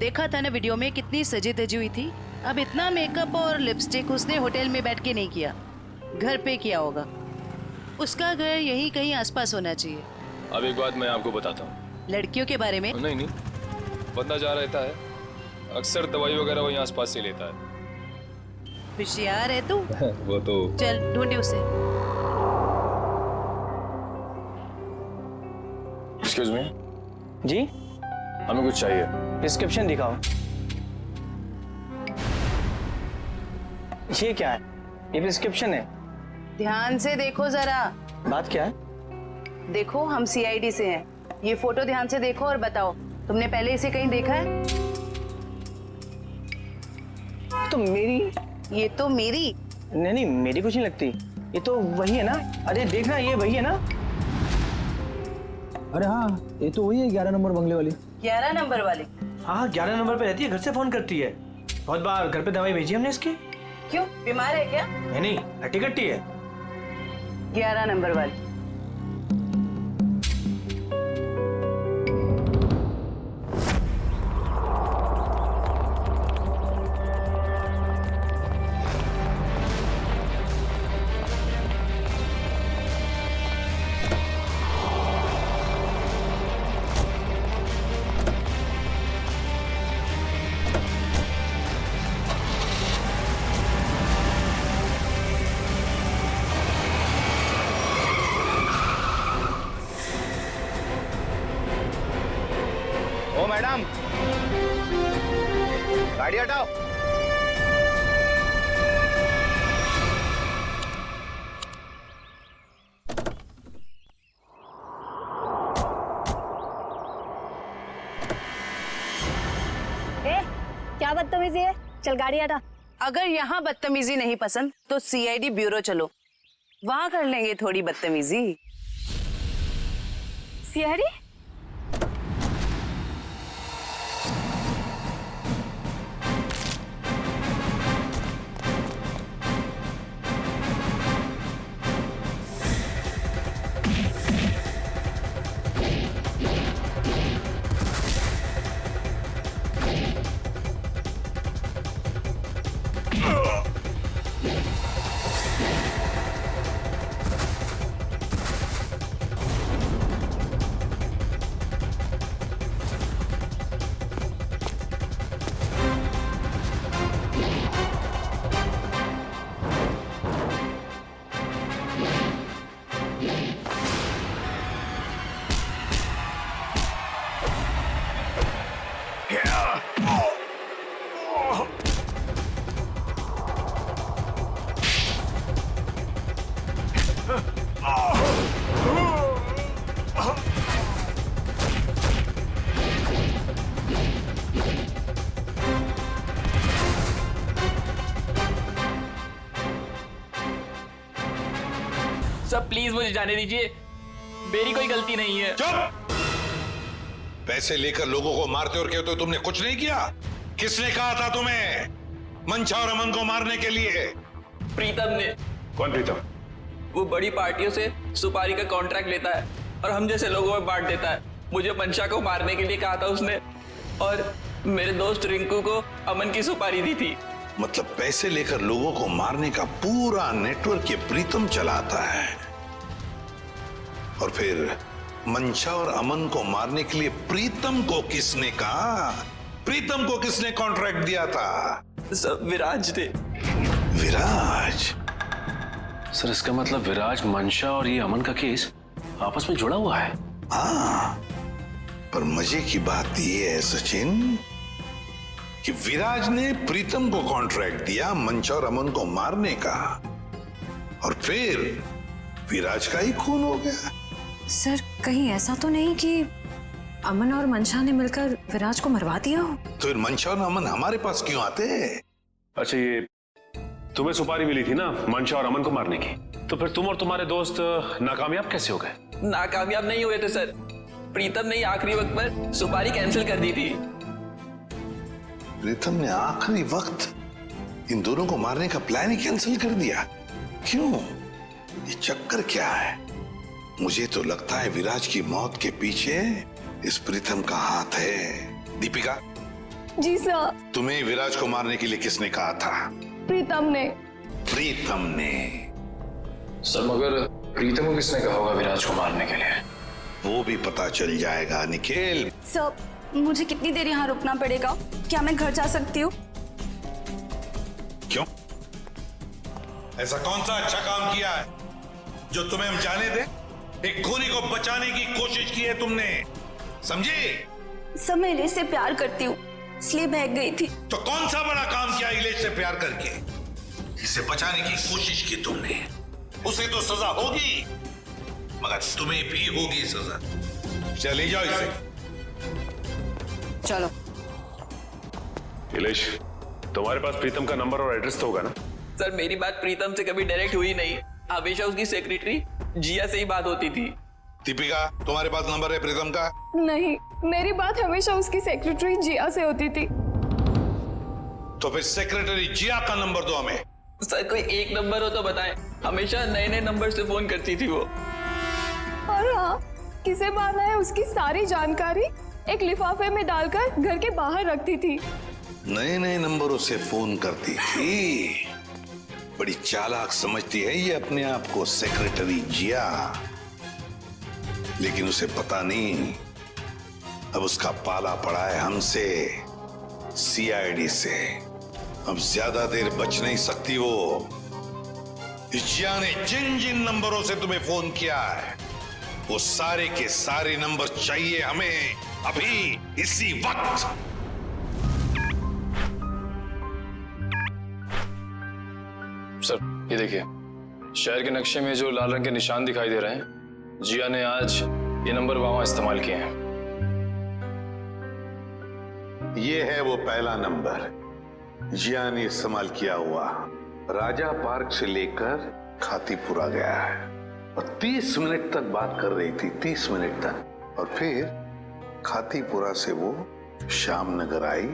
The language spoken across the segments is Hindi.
देखा था ना वीडियो में, कितनी सजी धजी हुई थी। अब इतना मेकअप और लिपस्टिक उसने होटल में बैठ के नहीं किया, घर पे किया होगा। उसका घर यहीं कहीं आसपास होना चाहिए। अब एक बात मैं आपको बताता हूँ। लड़कियों के बारे में? नहीं, बंदा जहाँ रहता है अक्सर दवाई वगैरह वहीं आसपास से लेता है। होशियार है तू। वो तो चल ढूंढे उसे। एक्सक्यूज मी, जी, हमें कुछ चाहिए। प्रिस्क्रिप्शन दिखाओ। ये क्या है? ये प्रिस्क्रिप्शन है। ध्यान से देखो जरा। बात क्या है? देखो, हम सीआईडी से हैं। ये फोटो ध्यान से देखो और बताओ, तुमने पहले इसे कहीं देखा है? तो मेरी। ये तो मेरी। नहीं, मेरी कुछ नहीं लगती। ये तो वही है ना? अरे देखना, ये वही है ना? अरे हाँ, ये तो वही है 11 नंबर बंगले वाली। 11 नंबर वाली? हाँ, 11 नंबर पे रहती है, घर से फोन करती है। बहुत बार घर पे दवाई भेजी हमने इसकी। क्यों, बीमार है क्या? नहीं, हट्टी कट्टी है। 11 नंबर वाली। ओ मैडम, गाड़ी हटाओ। क्या बदतमीजी है? चल गाड़ी हटा। अगर यहाँ बदतमीजी नहीं पसंद तो सीआईडी ब्यूरो चलो, वहां कर लेंगे थोड़ी बदतमीजी। सीआईडी? सब प्लीज मुझे जाने दीजिए, मेरी कोई गलती नहीं है। चुप! पैसे लेकर लोगों को मारते और कहते हो तुमने कुछ नहीं किया। किसने कहा था तुम्हें मंशा और अमन को मारने के लिए? प्रीतम ने। कौन प्रीतम? वो बड़ी पार्टियों से सुपारी का कॉन्ट्रैक्ट लेता है और हम जैसे लोगों में बांट देता है। मुझे मंशा को मारने के लिए कहा था उसने, और मेरे दोस्त रिंकू को अमन की सुपारी दी थी। मतलब पैसे लेकर लोगों को मारने का पूरा नेटवर्क ये प्रीतम चलाता है, और फिर मंशा और अमन को मारने के लिए प्रीतम को किसने कहा? प्रीतम को किसने कॉन्ट्रैक्ट दिया था? सब विराज ने। विराज? सर इसका मतलब विराज, मंशा और ये अमन का केस आपस में जुड़ा हुआ है। हाँ, पर मजे की बात यह है सचिन कि विराज ने प्रीतम को कॉन्ट्रैक्ट दिया मंशा और अमन को मारने का, और फिर विराज का ही खून हो गया। सर, कहीं ऐसा तो नहीं कि अमन और मंशा ने मिलकर विराज को मरवा दिया हो? तो फिर मंशा और अमन हमारे पास क्यों आते? अच्छा, ये तुम्हें सुपारी मिली थी ना मंशा और अमन को मारने की, तो फिर तुम और तुम्हारे दोस्त नाकामयाब कैसे हो गए? नाकामयाब नहीं हुए थे सर, प्रीतम ने आखिरी वक्त पर सुपारी कैंसिल कर दी थी। प्रीतम ने आखिरी वक्त इन दोनों को मारने का प्लान ही कैंसिल कर दिया? क्यों? ये चक्कर क्या है? मुझे तो लगता है विराज की मौत के पीछे इस प्रीतम का हाथ है। दीपिका, जी सर। तुम्हें विराज को मारने के लिए किसने कहा था? प्रीतम ने। प्रीतम ने? सर मगर प्रीतम को किसने कहा होगा विराज को मारने के लिए? वो भी पता चल जाएगा निखिल। सर मुझे कितनी देर यहाँ रुकना पड़ेगा? क्या मैं घर जा सकती हूँ? क्यों? ऐसा कौन सा अच्छा काम किया है जो तुम्हें हम जाने दे? एक खूनी को बचाने की कोशिश की है तुमने, समझी? सर मैं इलेश से प्यार करती हूँ, इसलिए भाग गई थी। तो कौन सा बड़ा काम किया इलेश से प्यार करके? इसे बचाने की कोशिश की तुमने, उसे तो सजा होगी, मगर तुम्हें भी होगी सजा। चले जाओ इसे। चलो। इलेश, तुम्हारे पास प्रीतम का नंबर और एड्रेस तो होगा ना? सर मेरी बात प्रीतम से कभी डायरेक्ट हुई नहीं, हमेशा उसकी सेक्रेटरी जिया से ही बात होती थी। दीपिका, तुम्हारे पास नंबर है प्रीतम का? नहीं, मेरी बात हमेशा उसकी सेक्रेटरी जिया से होती थी। तो फिर सेक्रेटरी जिया का नंबर दो हमें। सर कोई एक नंबर हो तो बताएं, हमेशा नए नए नंबर से फोन करती थी वो। और हाँ, किसे मारना है उसकी सारी जानकारी एक लिफाफे में डालकर घर के बाहर रखती थी। नए नए नंबरों से फोन करती थी। बड़ी चालाक समझती है ये अपने आप को सेक्रेटरी जिया, लेकिन उसे पता नहीं अब उसका पाला पड़ा है हमसे, सीआईडी से। अब ज्यादा देर बच नहीं सकती वो। जिया ने जिन जिन नंबरों से तुम्हें फोन किया है वो सारे के सारे नंबर चाहिए हमें अभी, इसी वक्त। सर ये देखिए, शहर के नक्शे में जो लाल रंग के निशान दिखाई दे रहे हैं, जिया ने आज ये नंबर वहां इस्तेमाल किए हैं। ये है वो पहला नंबर जिया ने इस्तेमाल किया हुआ। राजा पार्क से लेकर खातीपुरा गया है और 30 मिनट तक बात कर रही थी, 30 मिनट तक। और फिर खातीपुरा से वो श्याम नगर आई,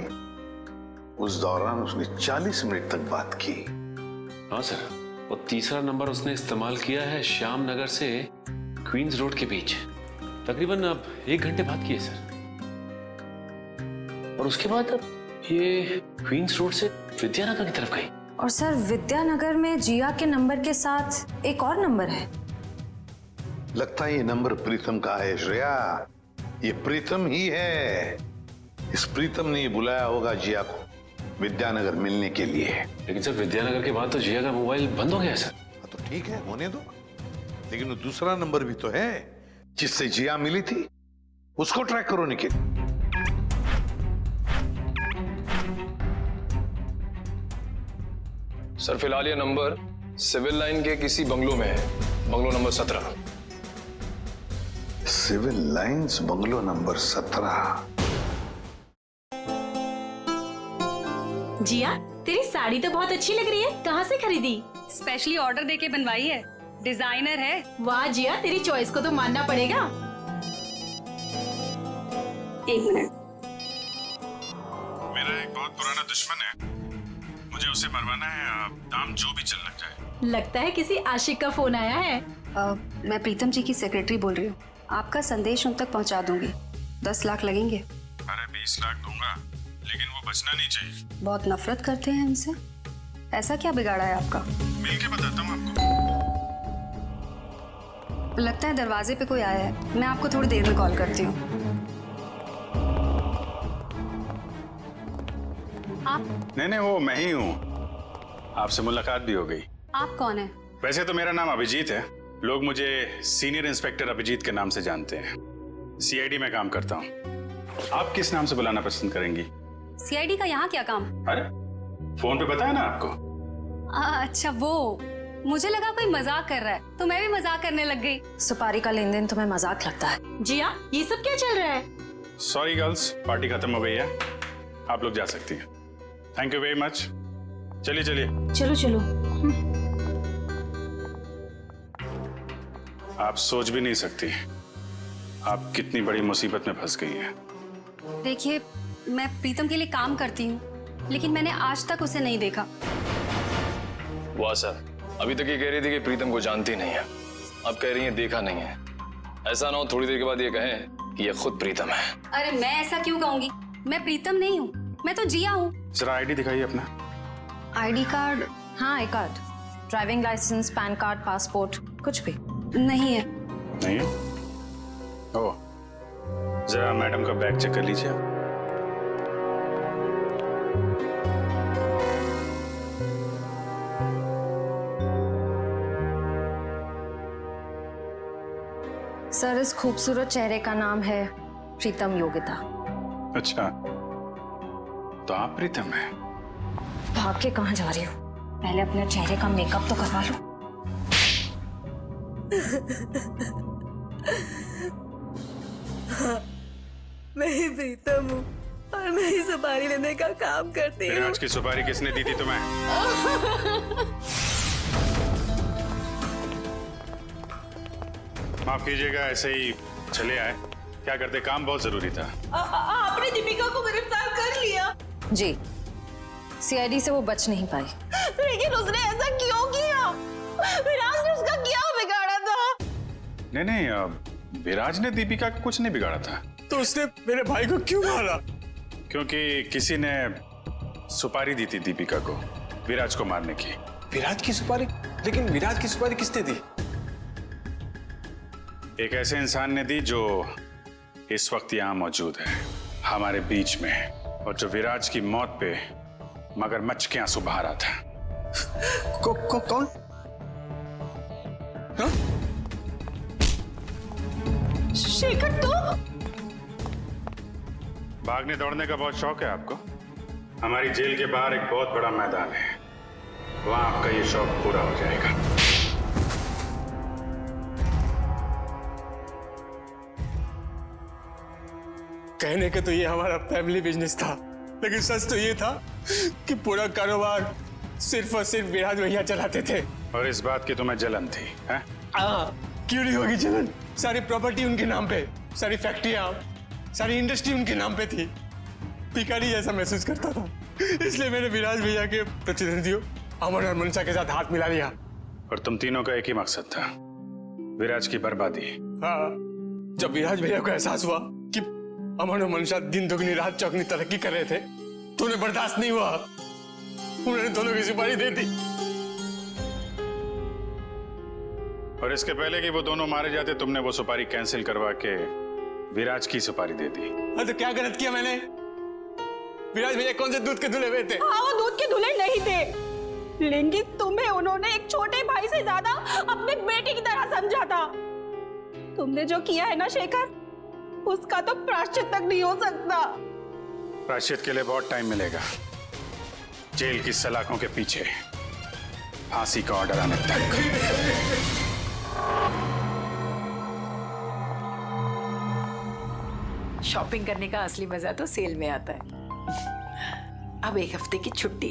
उस दौरान उसने 40 मिनट तक बात की। हाँ सर, वो तीसरा नंबर उसने इस्तेमाल किया है श्याम नगर से क्वींस रोड के बीच, तकरीबन अब 1 घंटे बात की है सर। और उसके बाद अब ये क्वींस रोड से विद्यानगर की तरफ गई। और सर विद्यानगर में जिया के नंबर के साथ एक और नंबर है। लगता है ये नंबर प्रीतम का है श्रेया, ये प्रीतम ही है। इस प्रीतम ने बुलाया होगा जिया को विद्यानगर मिलने के लिए। लेकिन सर विद्यानगर के बाद तो जिया का मोबाइल बंद हो गया है सर। तो ठीक है, होने दो, लेकिन वो दूसरा नंबर भी तो है जिससे जिया मिली थी, उसको ट्रैक करो निखिल। सर फिलहाल ये नंबर सिविल लाइन के किसी बंगलो में है, bungalow number 17। Civil lines bungalow number 17। Jiya, तेरी साड़ी तो बहुत अच्छी लग रही है, कहाँ से खरीदी? स्पेशली ऑर्डर देके बनवाई है, डिजाइनर है। वाह जिया, तेरी चॉइस को तो मानना पड़ेगा। 1 मिनट। मेरा एक बहुत पुराना दुश्मन है, मुझे उसे मरवाना है, दाम जो भी चल लग जाए। लगता है किसी आशिक का फोन आया है। मैं प्रीतम जी की सेक्रेटरी बोल रही हूँ, आपका संदेश उन तक पहुँचा दूंगी। 10 लाख लगेंगे। अरे 20 लाख दूंगा, लेकिन वो बचना नहीं चाहिए। बहुत नफरत करते हैं हमसे, ऐसा क्या बिगाड़ा है आपका? मिल के बताता हूँ आपको। लगता है दरवाजे पे कोई आया है, मैं आपको थोड़ी देर में कॉल करती हूँ। आप? नहीं, वो मैं ही हूँ, आपसे मुलाकात भी हो गई। आप कौन है? वैसे तो मेरा नाम अभिजीत है, लोग मुझे सीनियर इंस्पेक्टर अभिजीत के नाम से जानते हैं। सीआईडी में काम करता हूँ। आप किस नाम से बुलाना पसंद करेंगी? सीआईडी का यहाँ क्या काम? अरे फोन पे बताया ना आपको। अच्छा वो, मुझे लगा कोई मजाक कर रहा है तो मैं भी मजाक करने लग गई। सुपारी का लेन देन तुम्हें मजाक लगता है? जिया, ये सब क्या चल रहा है? सॉरी गर्ल्स, पार्टी खत्म हो गई है, आप लोग जा सकती हैं। Thank you very much. चलिए चलिए। चलो चलो। आप सोच भी नहीं सकती आप कितनी बड़ी मुसीबत में फंस गई हैं। देखिए, मैं प्रीतम के लिए काम करती हूँ, लेकिन मैंने आज तक उसे नहीं देखा। वाह सर, अभी तक ये कह रही थी कि प्रीतम को जानती नहीं है, अब कह रही है देखा नहीं है। ऐसा ना हो थोड़ी देर के बाद ये कहें कि ये खुद प्रीतम है। अरे मैं ऐसा क्यों कहूंगी, मैं प्रीतम नहीं हूँ, मैं तो जिया हूँ। जरा आईडी दिखाइए अपना। ID card? हाँ, I card, driving licence, PAN card, passport, कुछ भी नहीं है। नहीं है? ओह, जरा मैडम का बैग चेक कर लीजिए। सर, इस खूबसूरत चेहरे का नाम है प्रीतम योगिता। अच्छा, तो आप प्रीतम हैं? भाग के कहाँ जा रही हो? पहले अपने चेहरे का मेकअप तो करवा लो। मैं ही प्रीतम हूँ और मैं ही सुपारी लेने का काम करती हूँ। विराज की सुपारी किसने दी थी तुम्हें? माफ कीजिएगा, ऐसे ही चले आए। क्या करते, काम बहुत जरूरी था। आपने दीपिका को गिरफ्तार कर लिया। जी, सीआईडी से वो बच नहीं पाई। लेकिन उसने ऐसा क्यों किया? विराज ने उसका क्या बिगाड़ा था? नहीं नहीं, विराज ने दीपिका का कुछ नहीं बिगाड़ा था। तो उसने मेरे भाई को क्यों मारा? क्योंकि किसी ने सुपारी दी थी दीपिका को विराज को मारने की। विराज की सुपारी? लेकिन विराज की सुपारी किसने दी? एक ऐसे इंसान ने दी जो इस वक्त यहाँ मौजूद है हमारे बीच में, और जो विराज की मौत पे मगरमच्छ के आंसू बहा रहा था। कौन? हाँ? शेखर, तो भागने दौड़ने का बहुत शौक है आपको? हमारी जेल के बाहर एक बहुत बड़ा मैदान है, वहां आपका ये शौक पूरा हो जाएगा। कहने के तो ये हमारा फैमिली बिजनेस था, लेकिन सच तो ये था कि पूरा कारोबार सिर्फ और सिर्फ विराज भैया चलाते थे। और इस बात की तुम्हें जलन थी, हैं? क्यों नहीं होगी जलन? सारी प्रॉपर्टी उनके नाम पे, सारी फैक्ट्रियां, सारी इंडस्ट्री उनके नाम पे थी। भिखारी जैसा महसूस करता था, इसलिए मैंने विराज भैया के प्रतिद्वंदियों अमन और मनसा के साथ हाथ मिला लिया। और तुम तीनों का एक ही मकसद था, विराज की बर्बादी। हाँ, जब विराज भैया को एहसास हुआ कि अमन और मनसा दिन दुगनी रात चौगनी तरक्की कर रहे थे, तो उन्हें बर्दाश्त नहीं हुआ, उन्होंने दोनों की सुपारी दे दी। और इसके पहले कि वो दोनों मारे जाते, तुमने वो सुपारी कैंसिल करवा के विराज की सुपारी दे दी। हाँ, तो क्या गलत किया मैंने? विराज भैया कौन से दूध के धुले हुए थे? हाँ, वो दूध के धुले नहीं थे, लेकिन तुम्हें उन्होंने एक छोटे भाई से ज्यादा अपने बेटे की तरह समझा था। तुमने जो किया है ना शेखर, उसका तो प्रायश्चित तक नहीं हो सकता। प्रायश्चित के लिए बहुत टाइम मिलेगा, जेल की सलाखों के पीछे फांसी का ऑर्डर आने तक। शॉपिंग करने का असली मजा तो सेल में आता है। अब एक हफ्ते की छुट्टी।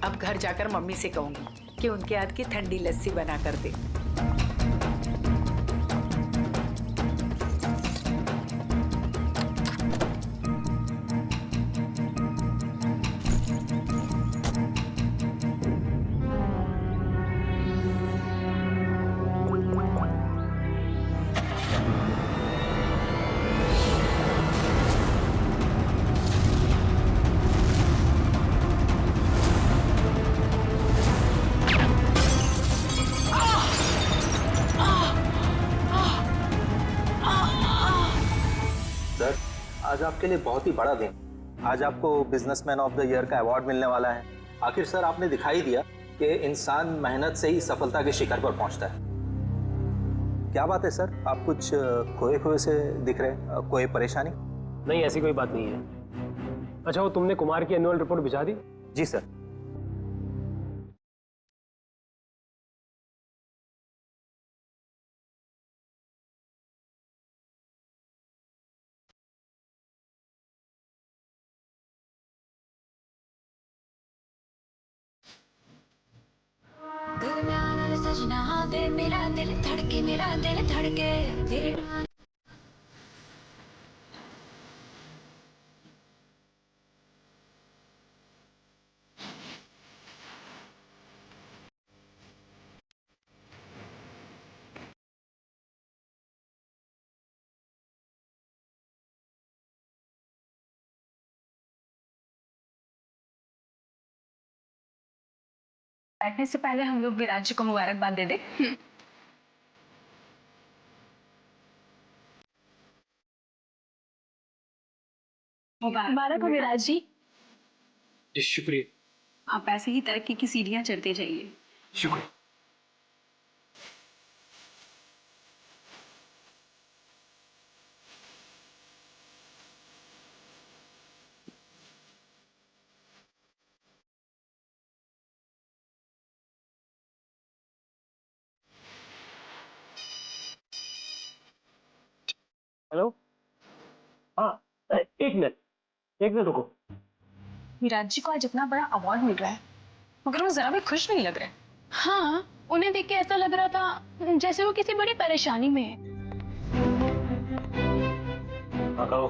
अब घर जाकर मम्मी से कहूंगी कि उनके हाथ की ठंडी लस्सी बना कर दे। आज आपके लिए बहुत ही बड़ा दिन। आज आपको बिजनेसमैन ऑफ द ईयर का अवार्ड मिलने वाला है। आखिर सर आपने दिखाई दिया कि इंसान मेहनत से ही सफलता के शिखर पर पहुंचता है। क्या बात है सर, आप कुछ खोए खोए से दिख रहे हैं? कोई परेशानी? नहीं, ऐसी कोई बात नहीं है। अच्छा, वो तुमने कुमार की एनुअल रिपोर्ट भिजा दी? जी सर। सजना दे मेरा दिल धड़के, मेरा दिल धड़के तेरे। बैठने से पहले हम लोग विराज जी को मुबारकबाद दे दे। मुबारक हो विराज जी। शुक्रिया। आप ऐसे ही तरक्की की सीढ़ियां चढ़ते जाइए। शुक्रिया। हेलो, हाँ, एक मिनट रुको। विराज जी को आज इतना बड़ा अवार्ड मिल रहा है मगर वो जरा भी खुश नहीं लग रहे। हाँ, उन्हें देख के ऐसा लग रहा था जैसे वो किसी बड़ी परेशानी में है। हाँ कहो,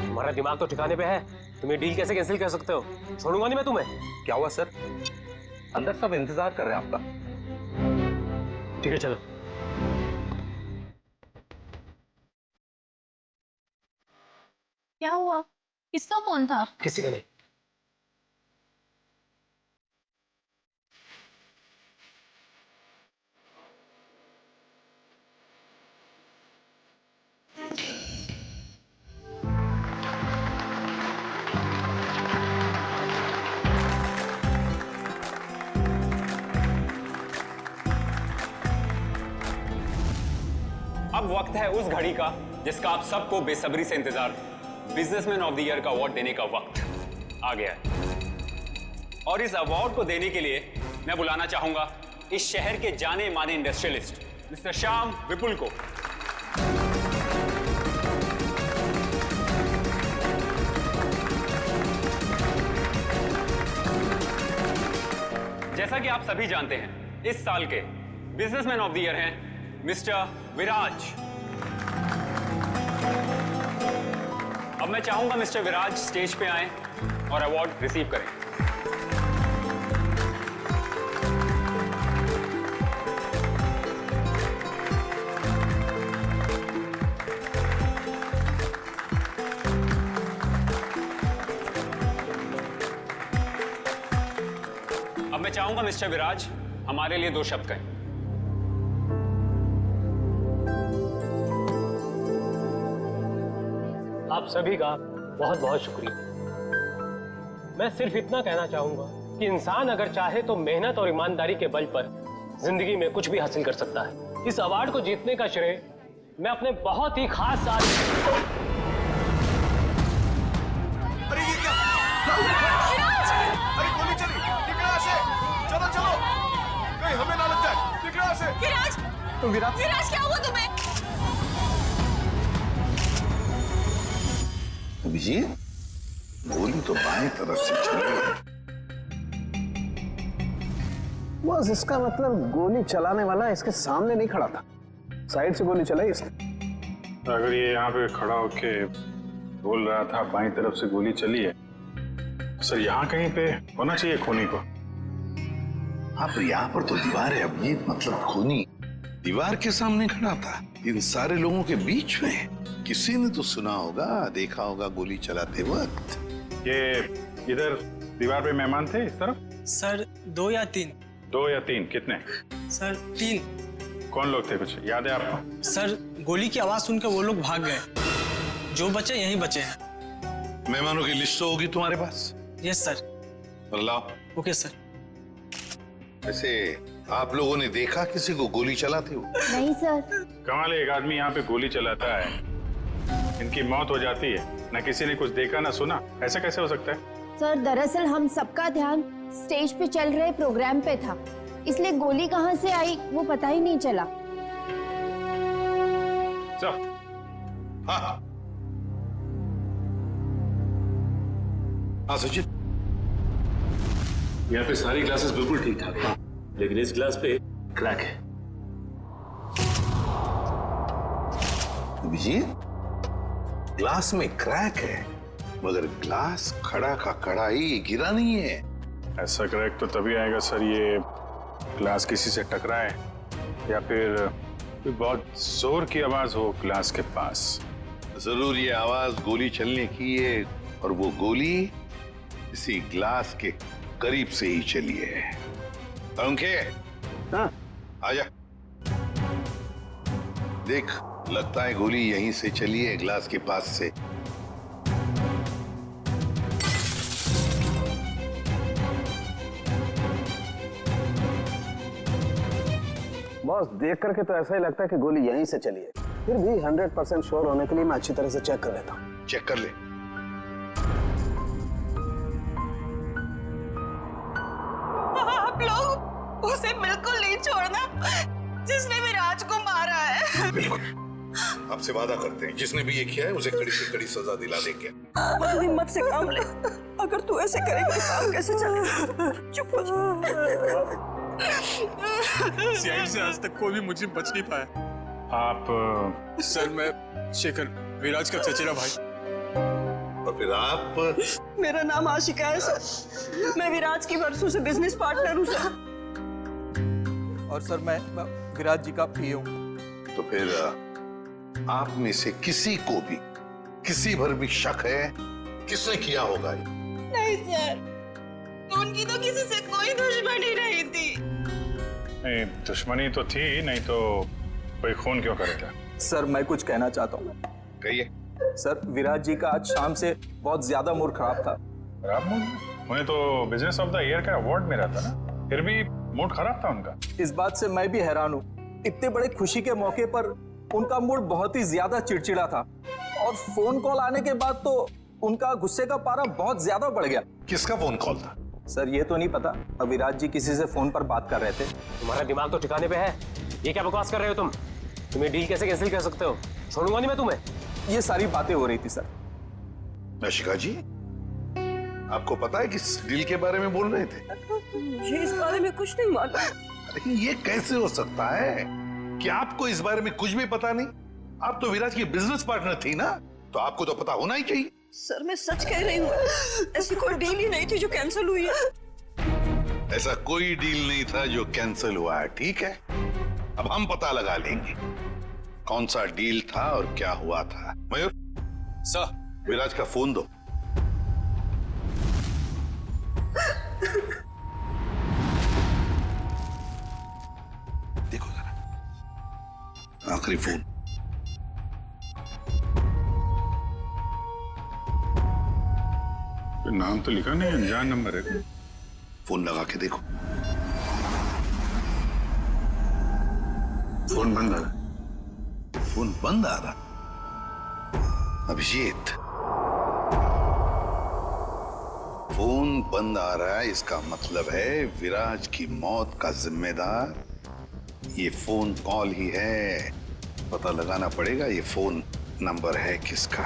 तुम्हारा दिमाग तो ठिकाने पे है। तुम ये डील कैसे कैंसिल कर सकते हो? छोड़ूंगा नहीं मैं तुम्हें। क्या हुआ सर? अंदर सब इंतजार कर रहे हैं आपका। ठीक है, चलो। क्या हुआ? किसका फोन था? किसी का नहीं। अब वक्त है उस घड़ी का जिसका आप सबको बेसब्री से इंतजार था। बिजनेसमैन ऑफ द ईयर का अवार्ड देने का वक्त आ गया है और इस अवार्ड को देने के लिए मैं बुलाना चाहूंगा इस शहर के जाने माने इंडस्ट्रियलिस्ट मिस्टर श्याम विपुल को। जैसा कि आप सभी जानते हैं, इस साल के बिजनेसमैन ऑफ द ईयर हैं मिस्टर विराज। अब मैं चाहूंगा मिस्टर विराज स्टेज पे आएं और अवार्ड रिसीव करें। अब मैं चाहूंगा मिस्टर विराज हमारे लिए 2 शब्द कहें। आप सभी का बहुत बहुत शुक्रिया। मैं सिर्फ इतना कहना चाहूंगा कि इंसान अगर चाहे तो मेहनत और ईमानदारी के बल पर जिंदगी में कुछ भी हासिल कर सकता है। इस अवार्ड को जीतने का श्रेय मैं अपने बहुत ही खास अरे ये क्या? अरे गोली चली, निकला से। चलो चलो, कहीं हमें ना लग जाए। निकला से। विराज क्या हुआ तुम्हें? अभिजीत, गोली तो बाएं तरफ से चली है। बस इसका मतलब गोली चलाने वाला इसके सामने नहीं खड़ा था, साइड से गोली चलाई इसने। अगर ये यहाँ पे खड़ा होके बोल रहा था बाईं तरफ से गोली चली है, सर यहाँ कहीं पे होना चाहिए खूनी को। हाँ, पर यहाँ पर तो दीवार है अभिजीत, मतलब खूनी दीवार के सामने खड़ा था, इन सारे लोगों के बीच में। किसी ने तो सुना होगा, देखा होगा गोली चलाते वक्त। ये इधर दीवार पे मेहमान थे इस तरफ? सर 2 या 3। 2 या 3? कितने? सर 3। कौन लोग थे, कुछ याद है आपको? सर गोली की आवाज सुनकर वो लोग भाग गए, जो बचे यहीं बचे हैं। मेहमानों की लिस्ट तो होगी तुम्हारे पास? Yes sir. लाओ। Okay sir. वैसे आप लोगों ने देखा किसी को गोली चलाते हुए? नहीं सर। कमाल है, एक आदमी यहाँ पे गोली चलाता है, इनकी मौत हो जाती है, ना किसी ने कुछ देखा ना सुना। ऐसा कैसे हो सकता है? सर दरअसल हम सबका ध्यान स्टेज पे चल रहे प्रोग्राम पे था, इसलिए गोली कहाँ से आई वो पता ही नहीं चला। हाँ सचिन, यहाँ पे सारी क्लासेस बिल्कुल ठीक ठाक है, लेकिन इस क्लास पे क्रैक है। अभिजीत, ग्लास में क्रैक है, मगर ग्लास खड़ा का खड़ा ही, गिरा नहीं है। ऐसा क्रैक तो तभी आएगा सर, ये ग्लास किसी से टकराए या फिर बहुत जोर की आवाज हो ग्लास के पास। जरूर ये आवाज गोली चलने की है, और वो गोली इसी ग्लास के करीब से ही चलिए। पंखे, हाँ आजा। देख, लगता है गोली यहीं से चली है, ग्लास के पास से। बॉस, देख करके तो ऐसा ही लगता है कि गोली यहीं से चली है। फिर भी 100% श्योर होने के लिए मैं अच्छी तरह से चेक कर लेता हूँ। चेक कर ले। आप लोग उसे बिल्कुल नहीं छोड़ना जिसने विराज को मारा है। बिल्कुल, आपसे वादा करते हैं जिसने भी ये किया है उसे कड़ी से कड़ी सजा दिला देंगे। तू हिम्मत से काम ले। अगर तू ऐसे करेगा तो काम कैसे चलेगा? चुप हो जा। सीआईडी से आज तक कोई भी मुझे बच नहीं पाया। आप सर, मैं शेखर, विराज का चचेरा भाई। और फिर आप? मेरा नाम आशिका है सर। मैं विराज की बरसों से बिजनेस पार्टनर हूँ सर। और सर मैं विराज जी का पीए हूँ। तो फिर आप में से किसी को भी किसी भर भी शक है किसने किया होगा ये? नहीं सर, उनकी तो किसी से कोई दुश्मनी नहीं थी। नहीं, दुश्मनी तो थी, नहीं तो कोई खून क्यों करेगा? सर मैं कुछ कहना चाहता हूँ। कहिए। सर विराज जी का आज शाम से बहुत ज्यादा मूड खराब था। खराब मूड? उन्हें तो बिजनेस ऑफ द ईयर का अवार्ड मिला था ना, फिर भी मूड खराब था उनका। इस बात से मैं भी हैरान हूँ। इतने बड़े खुशी के मौके पर उनका मूड बहुत ही ज्यादा चिड़चिड़ा था, और फोन कॉल आने के बाद तो उनका गुस्से का पारा बहुत ज्यादा बढ़ गया। किसका फोन कॉल था? सर ये तो नहीं पता। विराज जी किसी से फोन पर बात कर रहे थे। तुम्हारा दिमाग तो ठिकाने पे है। ये क्या बकवास कर रहे हो तुम? तुम्हें डील कैसे कैंसिल कर सकते हो? छोड़ूंगा नहीं मैं तुम्हें। ये सारी बातें हो रही थी सर। आशिका जी, आपको पता है किस डील के बारे में बोल रहे थे? मुझे इस बारे में कुछ नहीं मालूम। अरे ये कैसे हो सकता है कि आपको इस बारे में कुछ भी पता नहीं? आप तो विराज की बिजनेस पार्टनर थी ना, तो आपको तो पता होना ही चाहिए। सर मैं सच कह रही हूँ, ऐसी कोई डील ही नहीं थी जो कैंसिल हुई है। ऐसा कोई डील नहीं था जो कैंसिल हुआ है, ठीक है? अब हम पता लगा लेंगे कौन सा डील था और क्या हुआ था। मयूर सर, विराज का फोन दो। देखो जरा, आखिरी फोन। नाम तो लिखा नहीं, अनजान नंबर है। फोन लगा के देखो। फोन बंद आ रहा। फोन बंद आ रहा? अभिजीत, फोन बंद आ रहा है, इसका मतलब है विराज की मौत का जिम्मेदार ये फोन कॉल ही है। पता लगाना पड़ेगा ये फोन नंबर है किसका।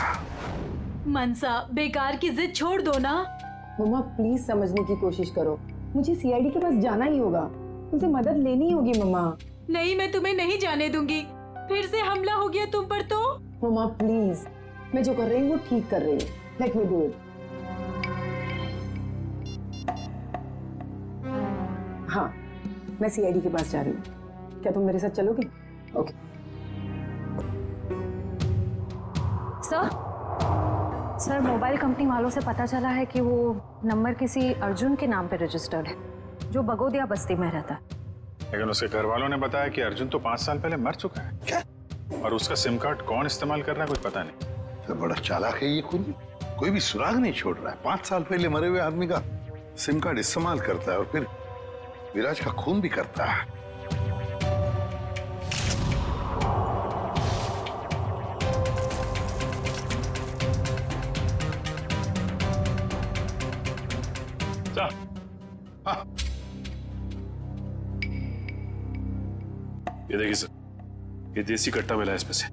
मनसा, बेकार की जिद छोड़ दो ना। मम्मा प्लीज समझने की कोशिश करो। मुझे सीआईडी के पास जाना ही होगा, तुमसे मदद लेनी होगी मम्मा। नहीं, मैं तुम्हें नहीं जाने दूंगी। फिर से हमला हो गया तुम पर तो। मम्मा प्लीज, मैं जो कर रही हूँ वो ठीक कर रही हूँ। Let me do it. हाँ, मैं सीआईडी के पास जा रही हूँ। क्या तुम मेरे साथ चलोगे? ओके। सर, मोबाइल कंपनी वालों से पता चला है कि वो नंबर किसी अर्जुन के नाम पे रजिस्टर्ड है, जो बगोदिया बस्ती में रहता है। लेकिन उसके घर वालों ने बताया कि अर्जुन तो 5 साल पहले मर चुका है। क्या? और उसका सिम कार्ड कौन इस्तेमाल कर रहा है कुछ पता नहीं। तो बड़ा चालाक है ये खुद, कोई भी सुराग नहीं छोड़ रहा है। 5 साल पहले मरे हुए आदमी का सिम कार्ड इस्तेमाल करता है और फिर विराज का खून भी करता है। हाँ। ये देखिए सर, ये देसी कट्टा मिला है इसमें से।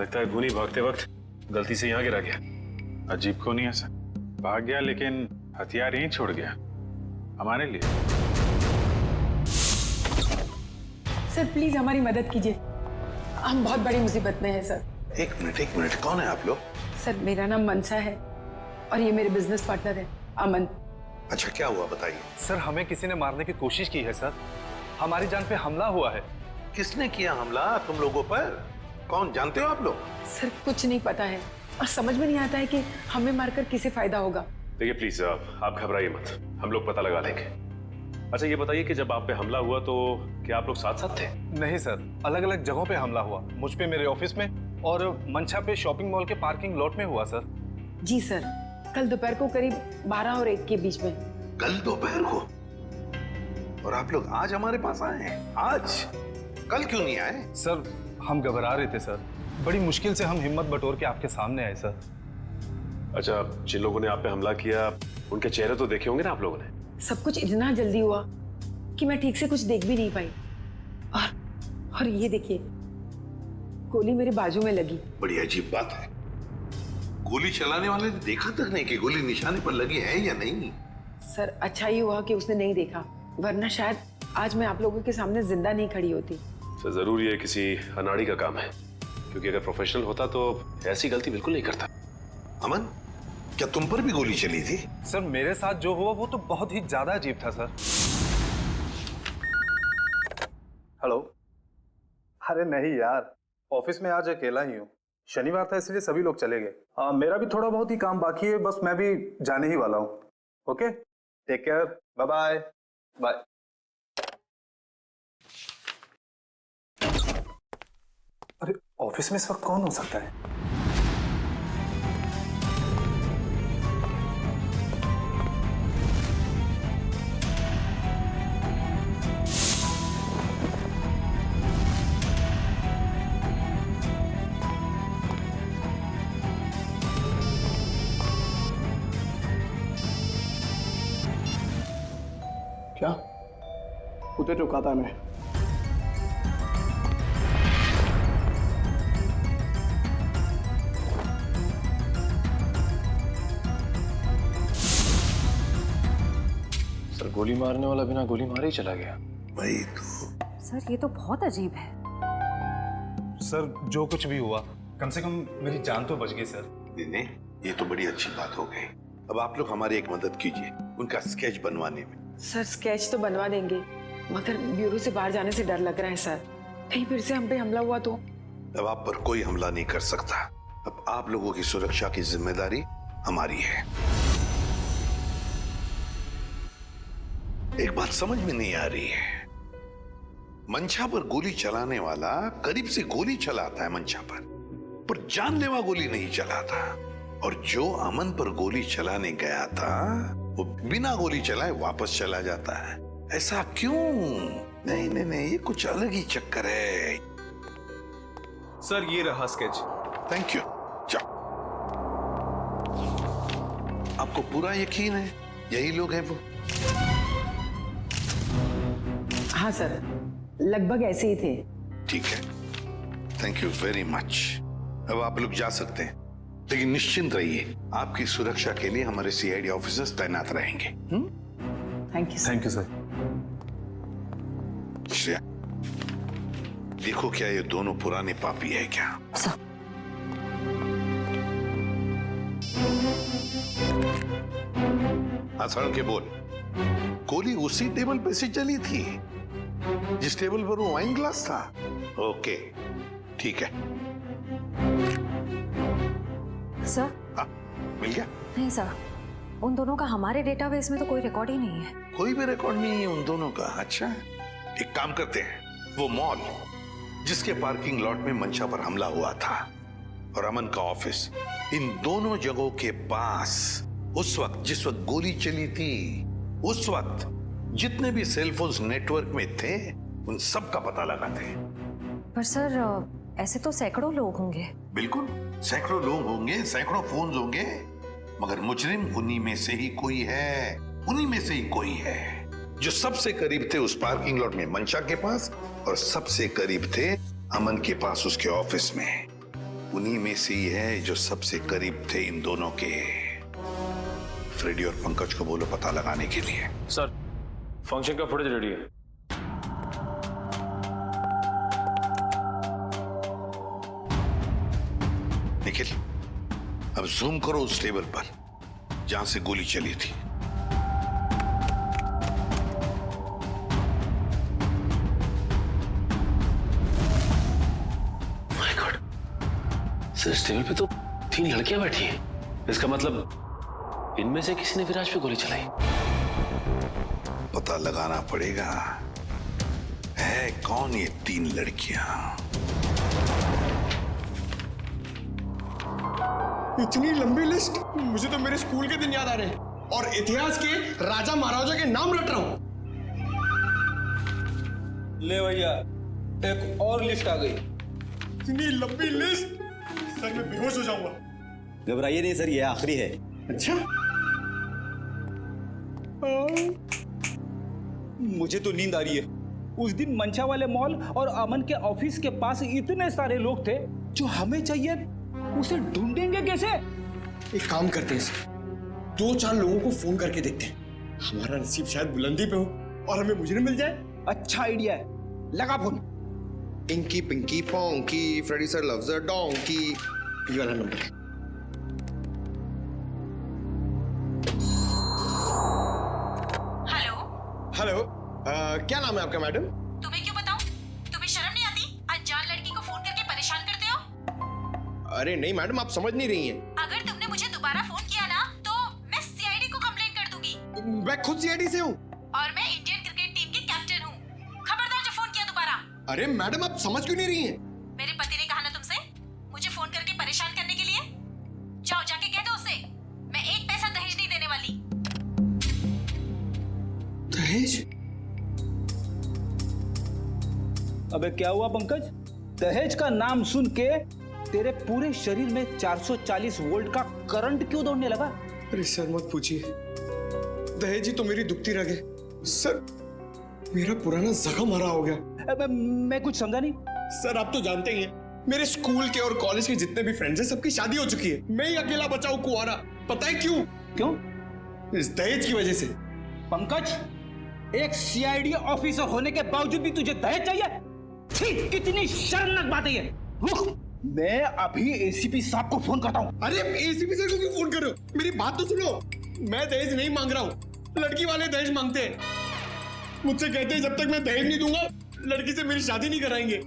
लगता है गुनी भागते वक्त गलती से यहाँ गिरा गया। अजीब क्यों नहीं है सर? भाग गया लेकिन हथियार यहीं छोड़ गया हमारे लिए। सर प्लीज हमारी मदद कीजिए, हम बहुत बड़ी मुसीबत में हैं सर। एक मिनट, कौन है आप लोग? सर मेरा नाम मनसा है और ये मेरे बिजनेस पार्टनर है अमन। अच्छा, क्या हुआ बताइए। सर हमें किसी ने मारने की कोशिश की है सर, हमारी जान पे हमला हुआ है। किसने किया हमला तुम लोगों पर? कौन, जानते हो आप लोग? सर कुछ नहीं पता है और समझ में नहीं आता है कि हमें मारकर किसे फायदा होगा। देखिए प्लीज आप घबराइए मत, हम लोग पता लगा लेंगे। अच्छा ये बताइए कि जब आप पे हमला हुआ तो क्या आप लोग साथ साथ थे? नहीं सर, अलग अलग जगहों पे हमला हुआ। मुझ पे मेरे ऑफिस में और मंशा पे शॉपिंग मॉल के पार्किंग लॉट में हुआ सर। जी सर, कल दोपहर को करीब 12 और 1 के बीच में। कल दोपहर को? और आप लोग आज हमारे पास आए हैं? आज? कल क्यों नहीं आए? सर हम घबरा रहे थे सर, बड़ी मुश्किल से हम हिम्मत बटोर के आपके सामने आए सर। अच्छा, जिन लोगों ने आप पे हमला किया उनके चेहरे तो देखे होंगे ना आप लोगों ने? सब कुछ इतना जल्दी हुआ कि मैं ठीक से कुछ देख भी नहीं पाई। और ये देखिए, गोली मेरे बाजू में लगी। बड़ी अजीब बात है, गोली चलाने वाले ने देखा तक नहीं कि गोली निशाने पर लगी है या नहीं। सर अच्छा ही हुआ कि उसने नहीं देखा, वरना शायद आज मैं आप लोगों के सामने जिंदा नहीं खड़ी होती। सर जरूरी है किसी अनाड़ी का काम है, क्योंकि अगर प्रोफेशनल होता तो ऐसी गलती बिल्कुल नहीं करता। अमन, क्या तुम पर भी गोली चली थी? सर मेरे साथ जो हुआ वो तो बहुत ही ज्यादा अजीब था सर। हेलो। अरे नहीं यार, ऑफिस में आज अकेला ही हूँ, शनिवार था इसलिए सभी लोग चले गए। मेरा भी थोड़ा बहुत ही काम बाकी है, बस मैं भी जाने ही वाला हूँ। Okay, take care, bye bye. Bye. अरे ऑफिस में इस वक्त कौन हो सकता है? क्या कुत्ते चुकाता मैं? सर गोली मारने वाला बिना गोली मारे ही चला गया। वही तो। सर ये तो बहुत अजीब है। सर जो कुछ भी हुआ, कम से कम मेरी जान तो बच गई सर। नहीं, ये तो बड़ी अच्छी बात हो गई। अब आप लोग हमारी एक मदद कीजिए, उनका स्केच बनवाने में। सर स्केच तो बनवा देंगे, मगर ब्यूरो से बाहर जाने से डर लग रहा है सर, कहीं फिर से हम पे हमला हुआ तो। अब आप पर कोई हमला नहीं कर सकता। अब आप लोगों की सुरक्षा की जिम्मेदारी हमारी है। एक बात समझ में नहीं आ रही है, मंशा पर गोली चलाने वाला करीब से गोली चलाता है मंशा पर जानलेवा गोली नहीं चलाता, और जो अमन पर गोली चलाने गया था वो बिना गोली चलाए वापस चला जाता है। ऐसा क्यों? नहीं नहीं नहीं, ये कुछ अलग ही चक्कर है। सर ये रहा स्केच। Thank you. जाओ। आपको पूरा यकीन है यही लोग हैं वो? हाँ सर, लगभग ऐसे ही थे। ठीक है, थैंक यू वेरी मच। अब आप लोग जा सकते हैं, लेकिन निश्चिंत रहिए, आपकी सुरक्षा के लिए हमारे सीआईडी ऑफिसर्स तैनात रहेंगे। Thank you. Thank you sir. Shreya, देखो क्या ये दोनों पुराने पापी है क्या? हाँ सड़क के बोल। गोली उसी टेबल पे से चली थी जिस टेबल पर वो वाइन ग्लास था? ओके ठीक है। सर मिल गया? नहीं सर, उन दोनों का हमारे डेटाबेस में तो कोई रिकॉर्ड ही नहीं है। कोई भी रिकॉर्ड नहीं है उन दोनों का? अच्छा, एक काम करते हैं, वो मॉल जिसके पार्किंग लॉट में मंशा पर हमला हुआ था और अमन का ऑफिस, इन दोनों जगहों के पास उस वक्त जिस वक्त गोली चली थी, उस वक्त जितने भी सेलफोन्स नेटवर्क में थे उन सब का पता लगाते हैं। पर सर ऐसे तो सैकड़ों लोग होंगे। बिल्कुल, सैकड़ों लोग होंगे, सैकड़ों फोन होंगे, मगर मुजरिम उन्हीं में से ही कोई है, उन्हीं में से ही कोई है जो सबसे करीब थे उस पार्किंग लॉट में मंशा के पास, और सबसे करीब थे अमन के पास उसके ऑफिस में। उन्हीं में से ही है जो सबसे करीब थे इन दोनों के। फ्रेडी और पंकज को बोलो पता लगाने के लिए। सर फंक्शन का फुटेज रेडी है। निखिल, अब जूम करो उस टेबल पर जहां से गोली चली थी। माय गॉड, सर इस टेबल पे तो 3 लड़कियां बैठी हैं। इसका मतलब इनमें से किसी ने विराज पे गोली चलाई। पता लगाना पड़ेगा है कौन ये 3 लड़कियां। इतनी लंबी लिस्ट, मुझे तो मेरे स्कूल के दिन याद आ रहे हैं और इतिहास के राजा महाराजा के नाम रट रहा हूं। ले भैया, एक और लिस्ट आ गई। इतनी लंबी लिस्ट, सर मैं बेहोश हो जाऊंगा। घबराइए नहीं सर, ये आखिरी है। अच्छा, मुझे तो नींद आ रही है। उस दिन मंशा वाले मॉल और अमन के ऑफिस के पास इतने सारे लोग थे, जो हमें चाहिए उसे ढूंढेंगे कैसे? एक काम करते हैं सर, 2-4 लोगों को फोन करके देखते हैं। हमारा नसीब शायद बुलंदी पे हो और हमें मुजरिम मिल जाए। अच्छा आइडिया है, लगा phone. Inky pinky ponky, Freddy sir loves a donkey, ये वाला नंबर। हेलो, क्या नाम है आपका मैडम? तुम्हें क्यों बताऊं? तुम्हें शर्म नहीं आती? अनजान लड़की को फोन करके परेशान करते हो। अरे नहीं मैडम, आप समझ नहीं रही हैं। अगर तुमने मुझे दोबारा फोन किया ना तो मैं सीआईडी को कंप्लेंट कर दूंगी। मैं खुद सीआईडी से हूँ और मैं इंडियन क्रिकेट टीम की कैप्टन हूँ। खबरदार जो फोन किया दोबारा। अरे मैडम, आप समझ क्यों नहीं रही हैं? मेरे पति ने कहा ना तुमसे मुझे फोन करके परेशान करने के लिए। जाओ जाके कह दो उसे मैं 1 पैसा दहेज नहीं देने वाली। दहेज? अबे क्या हुआ पंकज? दहेज का नाम सुन के तेरे पूरे शरीर में 440 वोल्ट का करंट क्यों दौड़ने लगा? अरे सर मत पूछिए, दहेज ही तो मेरी दुखती रग है। सर मेरा पुराना जख्म हरा हो गया। मैं कुछ समझा नहीं। सर आप तो जानते ही हैं, मेरे स्कूल के और कॉलेज के जितने भी फ्रेंड्स हैं सबकी शादी हो चुकी है। मैं ही अकेला बचा हूं कुंवारा। पता है क्यों? क्यों? इस दहेज की वजह से। पंकज, एक सीआईडी ऑफिसर होने के बावजूद भी तुझे दहेज चाहिए? छी, कितनी शर्मनाक बात है ये। रुक, मैं अभी एसीपी साहब को फोन करता हूँ। अरे एसीपी सर को क्यों फोन कर रहे हो? मेरी बात तो सुनो। मैं दहेज नहीं मांग रहा हूँ, लड़की वाले दहेज मांगते हैं। मुझसे कहते हैं जब तक मैं दहेज नहीं दूंगा लड़की से मेरी शादी नहीं कराएंगे।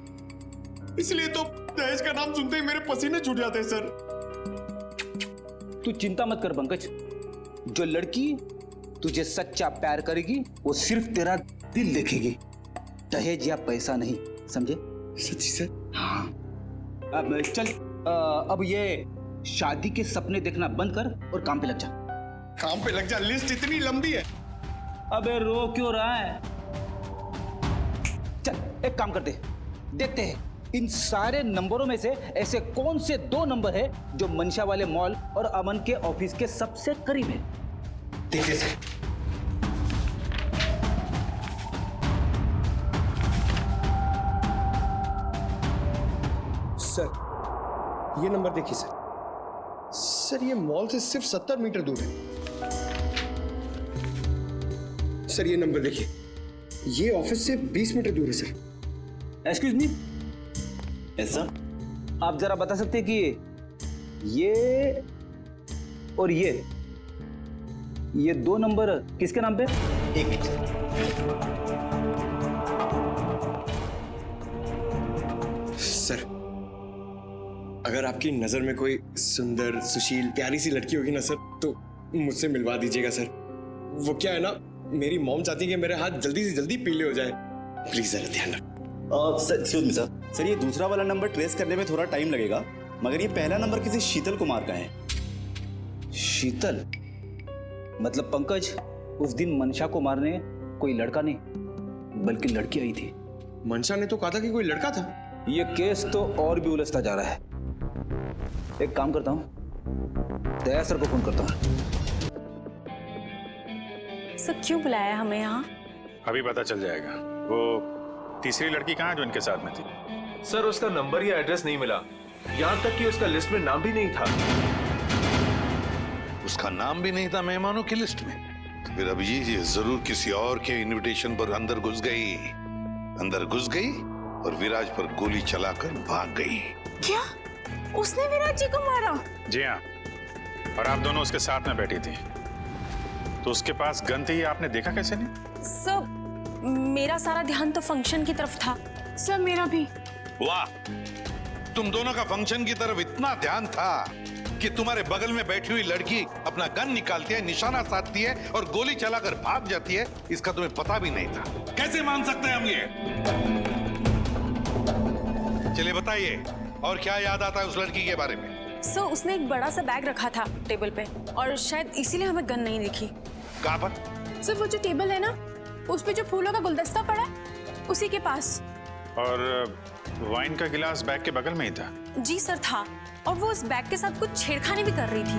इसलिए तो दहेज का नाम सुनते ही मेरे पसीने छूट जाते हैं सर। तू चिंता मत कर पंकज, जो लड़की तुझे सच्चा प्यार करेगी वो सिर्फ तेरा दिल देखेगी, दहेज या पैसा नहीं, समझे? सच्ची सर? हाँ। अब चल, अब ये शादी के सपने देखना बंद कर और काम पे लग जा। काम पे लग जा? लिस्ट इतनी लंबी है। अबे रो क्यों रहा है? चल एक काम करते, देखते हैं इन सारे नंबरों में से ऐसे कौन से 2 नंबर है जो मंशा वाले मॉल और अमन के ऑफिस के सबसे करीब है। देखिए सर, सर ये नंबर देखिए सर। सर ये मॉल से सिर्फ 70 मीटर दूर है। सर ये नंबर देखिए, ये ऑफिस से 20 मीटर दूर है सर। एक्सक्यूज मी, ऐसा आप जरा बता सकते हैं कि ये और ये 2 नंबर किसके नाम पे? एक मिनट। सर अगर आपकी नजर में कोई सुंदर सुशील प्यारी सी लड़की होगी ना सर, तो मुझसे मिलवा दीजिएगा सर। वो क्या है ना, मेरी मॉम चाहती है कि मेरे हाथ जल्दी से जल्दी पीले हो जाए। प्लीज जरा ध्यान रखो। सर एक्सक्यूज मी सर, ये दूसरा वाला नंबर ट्रेस करने में थोड़ा टाइम लगेगा, मगर ये पहला नंबर किसी शीतल कुमार का है। शीतल? मतलब पंकज, उस दिन मंशा को मारने कोई लड़का नहीं बल्कि लड़की आई थी। मंशा ने तो कहा था कि कोई लड़का था। ये केस तो और भी उलझता जा रहा है। एक काम करता हूँ, दया सर को फोन करता हूँ। सर क्यों बुलाया हमें यहाँ? अभी पता चल जाएगा। वो तीसरी लड़की कहाँ है जो इनके साथ में थी? सर उसका नंबर या एड्रेस नहीं मिला, यहाँ तक कि उसका लिस्ट में नाम भी नहीं था। उसका नाम भी नहीं था मेहमानों की लिस्ट में? तो फिर अब ये जरूर किसी और के इनविटेशन पर अंदर घुस गई और विराज पर गोली चलाकर भाग गई। क्या उसने विराज जी को मारा? जी हाँ, और आप दोनों उसके साथ में बैठी थी, तो उसके पास गन थी, आपने देखा कैसे नहीं? सर मेरा सारा ध्यान तो फंक्शन की तरफ था। सर मेरा भी। वाह, तुम दोनों का फंक्शन की तरफ इतना ध्यान था कि तुम्हारे बगल में बैठी हुई लड़की अपना गन निकालती है, निशाना साधती है और गोली चलाकर भाग जाती है, इसका तुम्हें पता भी नहीं था। कैसे मान सकते हैं हम ये? चलिए बताइए, और क्या याद आता है उस लड़की के बारे में? सर, उसने एक बड़ा सा बैग रखा था टेबल पे और शायद इसीलिए हमें गन नहीं दिखी। कहाँ पर? सर, वो जो टेबल है ना, उस पे जो फूलों का गुलदस्ता पड़ा है, उसी के पास। और वाइन का गिलास बैग के बगल में ही था? जी सर, था। और वो उस बैग के साथ कुछ छेड़खानी भी कर रही थी।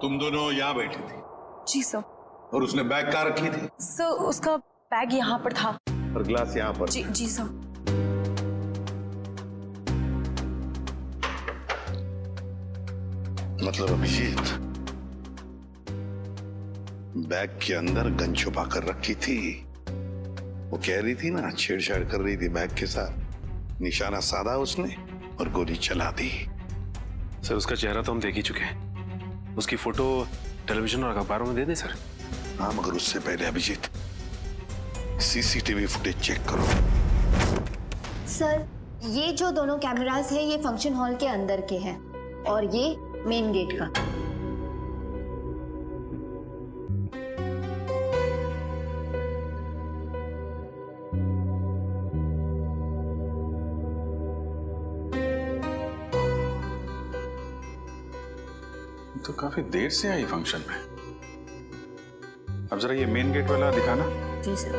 तुम दोनों यहाँ बैठी थी? जी सर। और उसने बैग कहाँ रखी थी? सर, उसका बैग यहाँ पर था। और गिलास यहाँ पर? जी सर। मतलब अभिजीत बैग के अंदर गन छुपा कर रखी थी। वो कह रही थी ना, छेड़छाड़ कर रही थी बैग के साथ, निशाना साधा उसने और गोली चला दी। सर, उसका चेहरा तो हम देख ही चुके हैं, उसकी फोटो टेलीविजन और अखबारों में दे दें सर? हाँ, मगर उससे पहले अभिजीत सीसीटीवी फुटेज चेक करो। सर, ये जो दोनों कैमरास हैं ये फंक्शन हॉल के अंदर के हैं और ये मेन गेट का। तो काफी देर से आई फंक्शन में। अब जरा ये मेन गेट वाला दिखाना। जी सर।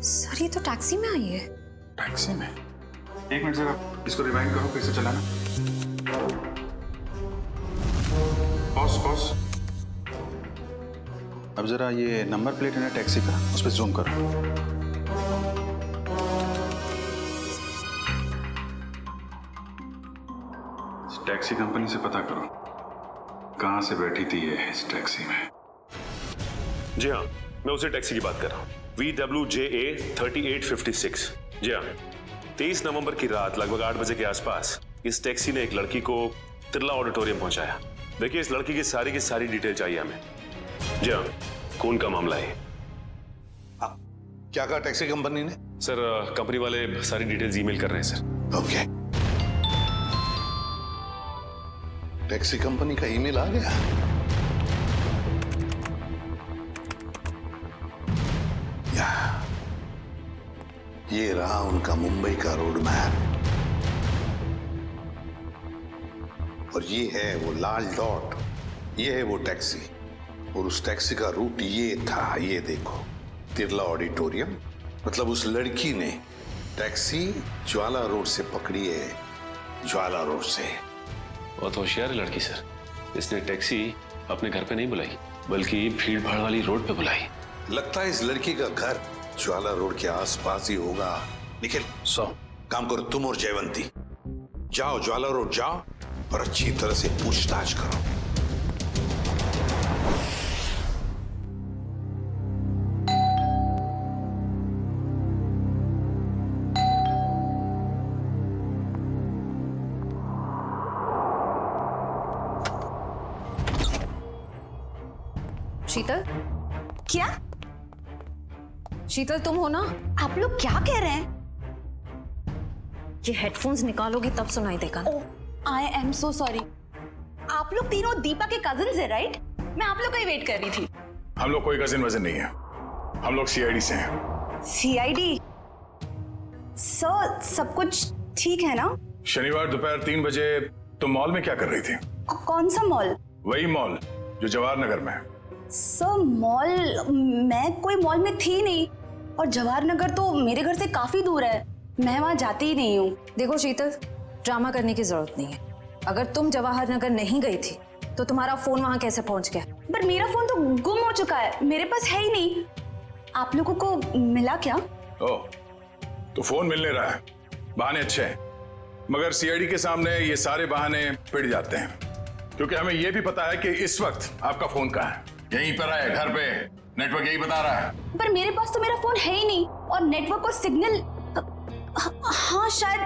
सर, ये तो टैक्सी में आई है। टैक्सी में? एक मिनट जरा इसको रिवाइंड करो, फिर से चलाना। पॉज। अब जरा ये नंबर प्लेट है ना टैक्सी का, उस पर जूम करो। टैक्सी कंपनी से पता करो कहां से बैठी थी ये इस टैक्सी में। जी हाँ, मैं उसी टैक्सी की बात कर रहा हूँ, VWJA 3856। जी हाँ, 23 नवंबर की रात लगभग 8 बजे के आसपास इस टैक्सी ने एक लड़की को तिरला ऑडिटोरियम पहुंचाया। देखिए, इस लड़की की सारी डिटेल चाहिए हमें। जी हाँ, खून का मामला है। क्या कहा टैक्सी कंपनी ने? सर, कंपनी वाले सारी डिटेल्स ईमेल कर रहे हैं सर। ओके। टैक्सी कंपनी का ईमेल आ गया? ये रहा उनका मुंबई का रोड मैप और ये है वो लाल डॉट, ये है वो टैक्सी और उस टैक्सी का रूट ये था, ये देखो, तिरला ऑडिटोरियम। मतलब उस लड़की ने टैक्सी ज्वाला रोड से पकड़ी है, ज्वाला रोड से। बहुत होशियार है लड़की सर, इसने टैक्सी अपने घर पे नहीं बुलाई बल्कि भीड़ भाड़ वाली रोड पे बुलाई। लगता है इस लड़की का घर ज्वाला रोड के आसपास ही होगा। निखिल, काम करो, तुम और जयवंती जाओ, ज्वाला रोड जाओ और अच्छी तरह से पूछताछ करो। शीतल? क्या? शीतल, तुम हो ना? आप लोग क्या कह रहे हैं? ये हेडफोन्स निकालोगी तब सुनाई देगा। I am so sorry. आप लोग तीनों दीपा के कजिन्स हैं, राइट? मैं आप लोग का ही वेट कर रही थी। हम लोग कोई कजिन वजन नहीं है, हम लोग सीआईडी से हैं। सीआईडी? सर, सब कुछ ठीक है ना? शनिवार दोपहर 3 बजे तुम मॉल में क्या कर रही थी? कौन सा मॉल? वही मॉल जो जवाहर नगर में है। Sir, mall? मैं कोई मॉल में थी नहीं और जवाहर नगर तो मेरे घर से काफी दूर है, मैं वहां जाती ही नहीं हूँ। देखो शीतल, ड्रामा करने की जरूरत नहीं है। अगर तुम जवाहर नगर नहीं गई थी तो तुम्हारा फोन वहां कैसे पहुंच गया? पर मेरा फोन तो गुम हो चुका है, मेरे पास है ही नहीं। आप लोगों को मिला क्या? ओह, तो फोन मिल नहीं रहा है। बहाने अच्छे हैं, मगर सीआईडी के सामने ये सारे बहाने पिट जाते हैं, क्योंकि हमें ये भी पता है कि इस वक्त आपका फोन कहाँ है। यहीं पर है, घर पे, नेटवर्क यही बता रहा है। पर मेरे पास तो मेरा फोन है ही नहीं और नेटवर्क और सिग्नल। हाँ, शायद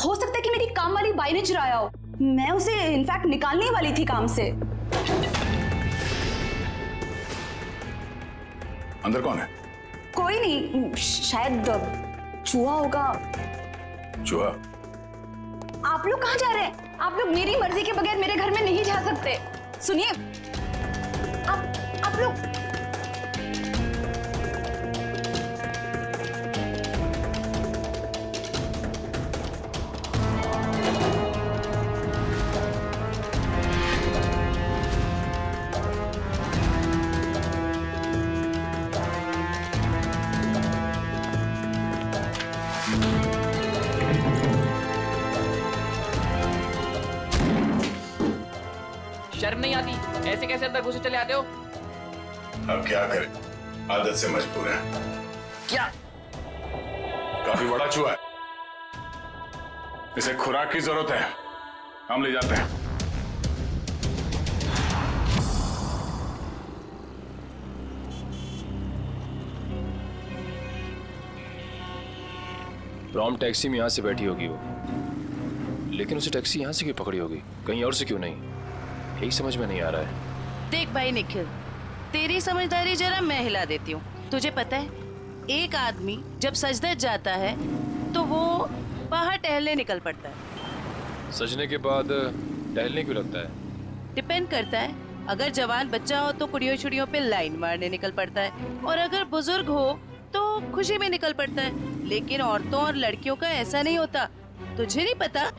हो सकता है कि मेरी काम वाली बाई ने चुराया हो। मैं उसे इनफैक्ट निकालने वाली थी काम से। अंदर कौन है? कोई नहीं, शायद चूहा होगा। चूहा? आप लोग कहाँ जा रहे हैं? आप लोग मेरी मर्जी के बगैर मेरे घर में नहीं जा सकते। सुनिए, आप लोग शर्म नहीं आती? ऐसे कैसे अंदर घुसे चले आते हो? अब क्या करें, आदत से मजबूर है। क्या? काफी बड़ा चूहा है, इसे खुराक की जरूरत है, हम ले जाते हैं। प्रॉम्प्ट टैक्सी में यहाँ से बैठी होगी वो, लेकिन उसे टैक्सी यहाँ से क्यों पकड़ी होगी, कहीं और से क्यों नहीं? यही समझ में नहीं आ रहा है। देख भाई निखिल, तेरी समझदारी जरा मैं हिला देती हूँ। तुझे पता है, एक आदमी जब सजदत जाता है तो वो बाहर टहलने निकल पड़ता है। सजने के बाद टहलने क्यों लगता है? डिपेंड करता है, अगर जवान बच्चा हो तो कुड़ियों छुड़ियों पे लाइन मारने निकल पड़ता है, और अगर बुजुर्ग हो तो खुशी में निकल पड़ता है। लेकिन औरतों और लड़कियों का ऐसा नहीं होता। तुझे नहीं पता?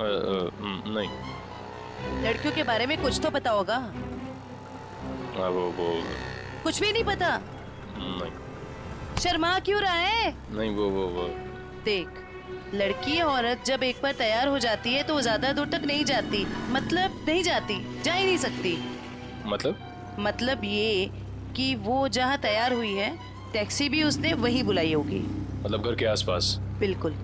नहीं। लड़कियों के बारे में कुछ तो पता होगा। वो कुछ भी नहीं पता? नहीं। शर्मा क्यों रहा है? नहीं वो देख, लड़की औरत जब एक बार तैयार हो जाती है तो वो ज्यादा दूर तक नहीं जाती। मतलब नहीं जाती, जा ही नहीं सकती। मतलब ये कि वो जहाँ तैयार हुई है, टैक्सी भी उसने वही बुलाई होगी। मतलब घर के आसपास? बिल्कुल।